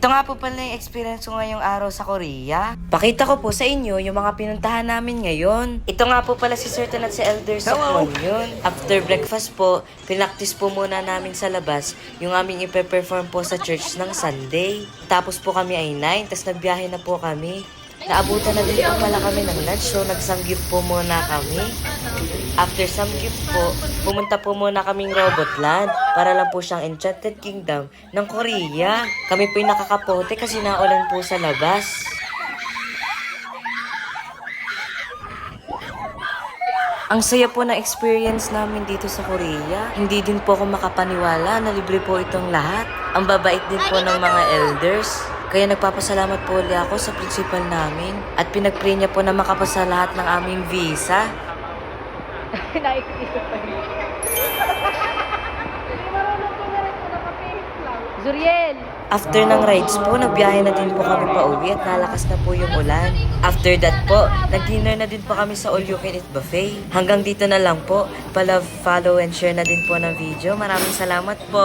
Ito nga po pala yung experience ko ngayong araw sa Korea. Pakita ko po sa inyo yung mga pinuntahan namin ngayon. Ito nga po pala si Certain at si Elder sa yun. After breakfast po, pinaktis po muna namin sa labas yung aming ipe-perform po sa church ng Sunday. Tapos po kami ay 9, tas nagbiyahe na po kami. Naabutan na din po pala kami ng lunch, so nagsanggip po muna kami. After samgip po, pumunta po muna kaming Robotland para lang po siyang Enchanted Kingdom ng Korea. Kami po yung nakakapote kasi naulan po sa labas. Ang saya po ng experience namin dito sa Korea. Hindi din po ako makapaniwala na libre po itong lahat. Ang babait din po ng mga elders. Kaya nagpapasalamat po ulit ako sa principal namin at pinag-pray niya po na makapasa lahat ng aming visa. Naikot pa rin. Zuriel! After ng rides po, nagbiyahe na din po kami pa uwi at nalakas na po yung ulan. After that po, nag-dinner na din po kami sa All You Can Eat Buffet. Hanggang dito na lang po. Pa-love, follow, and share na din po ng video. Maraming salamat po!